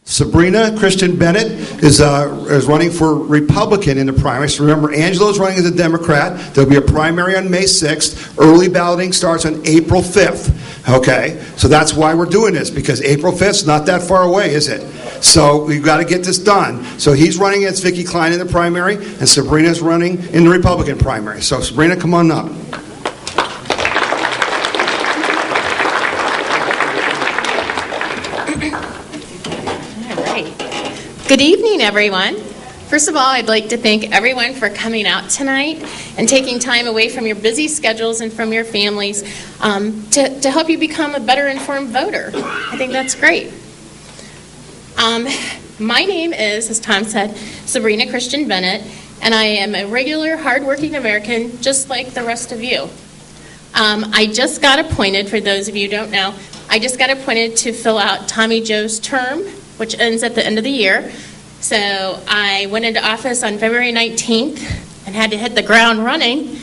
Sabrina, Christian-Bennett, is running for Republican in the primary. So remember, Angela's running as a Democrat. There'll be a primary on May 6th. Early balloting starts on April 5th. Okay? So that's why we're doing this, because April 5th is not that far away, is it? So we've got to get this done. So he's running against Vicki Klein in the primary, and Sabrina's running in the Republican primary. So Sabrina, come on up. Good evening, everyone. First of all, I'd like to thank everyone for coming out tonight and taking time away from your busy schedules and from your families to help you become a better informed voter. I think that's great. My name is, as Tom said, Sabrina Christian-Bennett, and I am a regular, hardworking American just like the rest of you. I just got appointed, for those of you who don't know, I just got appointed to fill out Tommy Joe's term, which ends at the end of the year. So I went into office on February 19th and had to hit the ground running,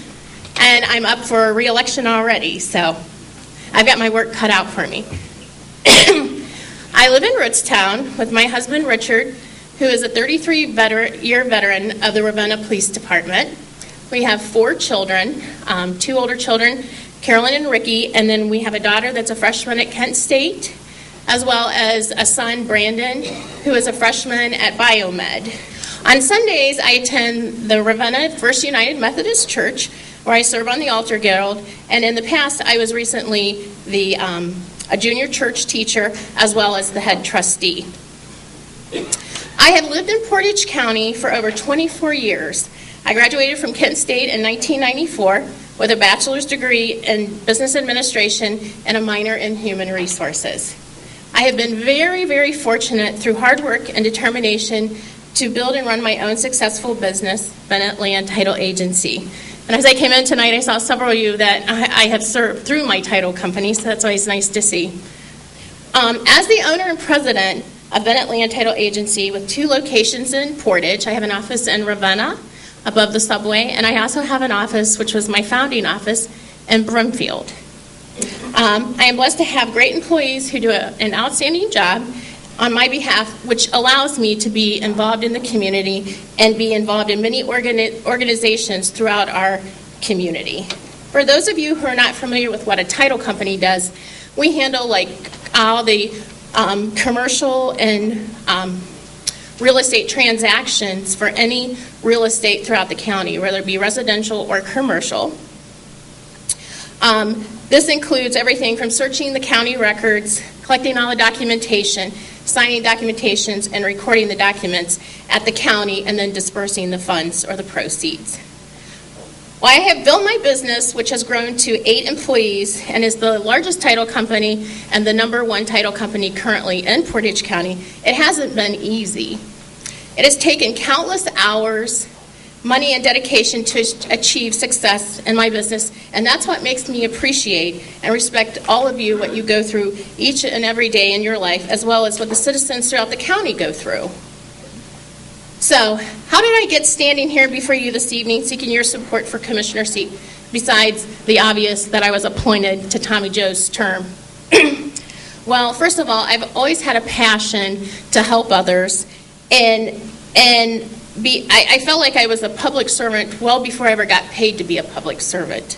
and I'm up for re-election already, so I've got my work cut out for me. I live in Rootstown with my husband Richard, who is a 33-year veteran of the Ravenna Police Department. We have 4 children, 2 older children, Carolyn and Ricky, and then we have a daughter that's a freshman at Kent State, as well as a son, Brandon, who is a freshman at Biomed. On Sundays, I attend the Ravenna First United Methodist Church, where I serve on the Altar Guild, and in the past, I was recently a junior church teacher, as well as the head trustee. I have lived in Portage County for over 24 years. I graduated from Kent State in 1994 with a bachelor's degree in business administration and a minor in human resources. I have been very, very fortunate through hard work and determination to build and run my own successful business, Bennett Land Title Agency. And as I came in tonight, I saw several of you that I have served through my title company, so that's always nice to see. As the owner and president of Bennett Land Title Agency with 2 locations in Portage, I have an office in Ravenna above the subway, and I also have an office, which was my founding office, in Broomfield. I am blessed to have great employees who do an outstanding job on my behalf, which allows me to be involved in the community and be involved in many organizations throughout our community. For those of you who are not familiar with what a title company does, we handle like all the commercial and real estate transactions for any real estate throughout the county, whether it be residential or commercial. This includes everything from searching the county records, collecting all the documentation, signing documentations, and recording the documents at the county, and then dispersing the funds or the proceeds. Well, I have built my business, which has grown to 8 employees and is the largest title company and the #1 title company currently in Portage County. It hasn't been easy. It has taken countless hours, money, and dedication to achieve success in my business, and that's what makes me appreciate and respect all of you, what you go through each and every day in your life, as well as what the citizens throughout the county go through. So, how did I get standing here before you this evening seeking your support for commissioner seat, besides the obvious that I was appointed to Tommy Joe's term? Well, first of all, I've always had a passion to help others, and I felt like I was a public servant well before I ever got paid to be a public servant.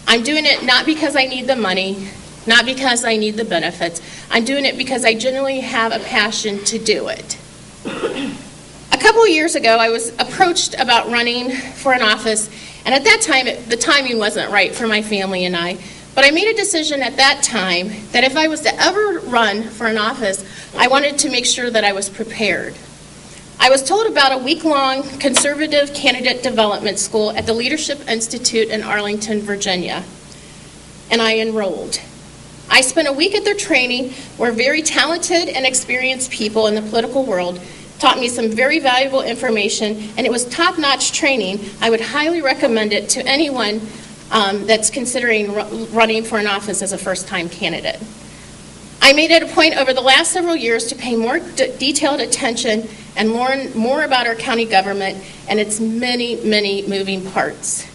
I'm doing it not because I need the money, not because I need the benefits. I'm doing it because I genuinely have a passion to do it. A couple of years ago, I was approached about running for an office, and at that time, the timing wasn't right for my family and I. But I made a decision at that time that if I was to ever run for an office, I wanted to make sure that I was prepared. I was told about a week-long conservative candidate development school at the Leadership Institute in Arlington, Virginia, and I enrolled. I spent a week at their training where very talented and experienced people in the political world taught me some very valuable information, and it was top-notch training. I would highly recommend it to anyone that's considering running for an office as a first-time candidate. I made it a point over the last several years to pay more detailed attention and learn more about our county government and its many, many moving parts.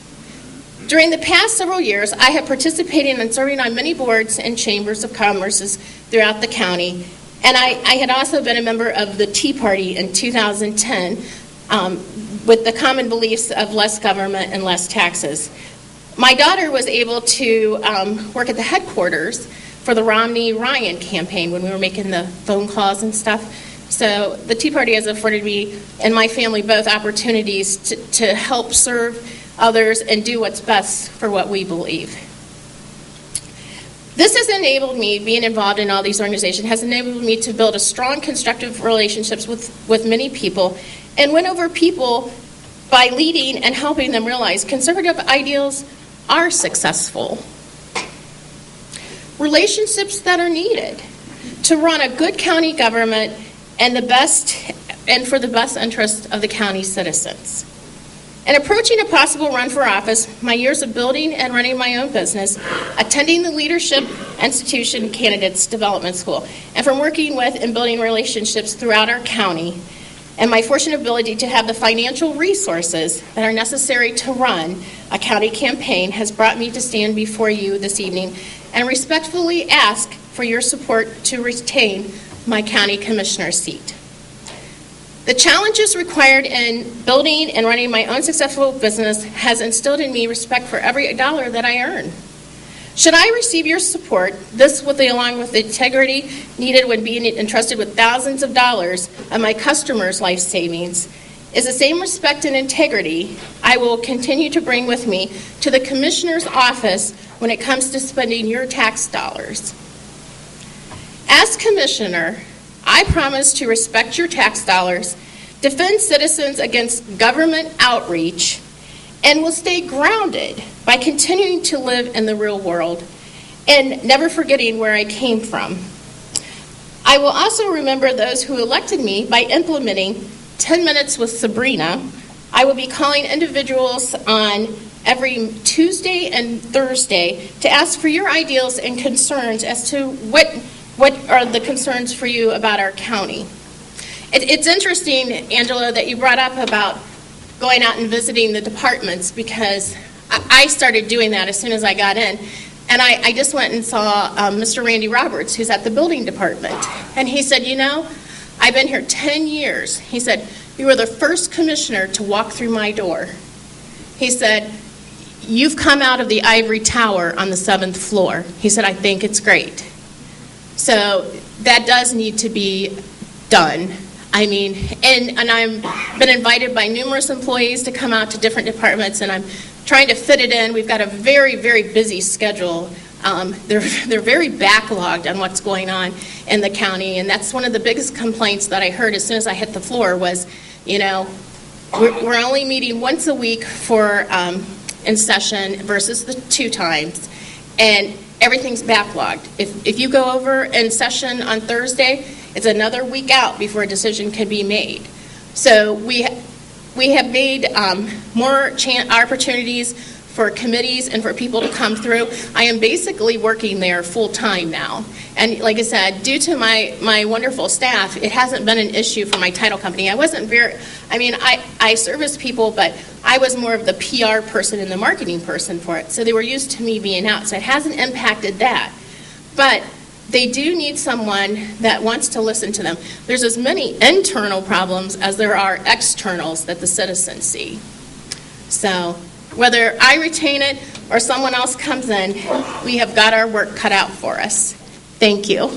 During the past several years, I have participated in serving on many boards and chambers of commerce throughout the county, And I had also been a member of the Tea Party in 2010 with the common beliefs of less government and less taxes. My daughter was able to work at the headquarters for the Romney-Ryan campaign when we were making the phone calls and stuff. So the Tea Party has afforded me and my family both opportunities to help serve others and do what's best for what we believe. This has enabled me, being involved in all these organizations, has enabled me to build a strong, constructive relationships with many people and win over people by leading and helping them realize conservative ideals are successful. Relationships that are needed to run a good county government and for the best interest of the county citizens. In approaching a possible run for office, my years of building and running my own business, attending the Leadership Institution Candidates Development School, and from working with and building relationships throughout our county, and my fortunate ability to have the financial resources that are necessary to run a county campaign has brought me to stand before you this evening and respectfully ask for your support to retain my county commissioner seat. The challenges required in building and running my own successful business has instilled in me respect for every dollar that I earn. Should I receive your support, this along with the integrity needed when being entrusted with thousands of dollars of my customers' life savings, is the same respect and integrity I will continue to bring with me to the commissioner's office when it comes to spending your tax dollars. As commissioner, I promise to respect your tax dollars, defend citizens against government outreach, and will stay grounded by continuing to live in the real world and never forgetting where I came from. I will also remember those who elected me by implementing 10 Minutes with Sabrina. I will be calling individuals on every Tuesday and Thursday to ask for your ideals and concerns as to what are the concerns for you about our county. It's interesting, Angela, that you brought up about going out and visiting the departments, because I started doing that as soon as I got in. And I just went and saw Mr. Randy Roberts, who's at the building department. And he said, I've been here 10 years. He said, you were the first commissioner to walk through my door. He said, you've come out of the ivory tower on the 7th floor. He said, I think it's great. So that does need to be done. And I've been invited by numerous employees to come out to different departments, and I'm trying to fit it in. We've got a very, very busy schedule. They're very backlogged on what's going on in the county, and that's one of the biggest complaints that I heard as soon as I hit the floor was, we're only meeting once a week for in session versus the 2 times, and everything's backlogged. If you go over in session on Thursday, it's another week out before a decision can be made. So we have made more opportunities for committees and for people to come through. I am basically working there full time now. And like I said, due to my wonderful staff, it hasn't been an issue for my title company. I service people, but I was more of the PR person and the marketing person for it. So they were used to me being out. So it hasn't impacted that. But they do need someone that wants to listen to them. There's as many internal problems as there are externals that the citizens see. So whether I retain it or someone else comes in, we have got our work cut out for us. Thank you.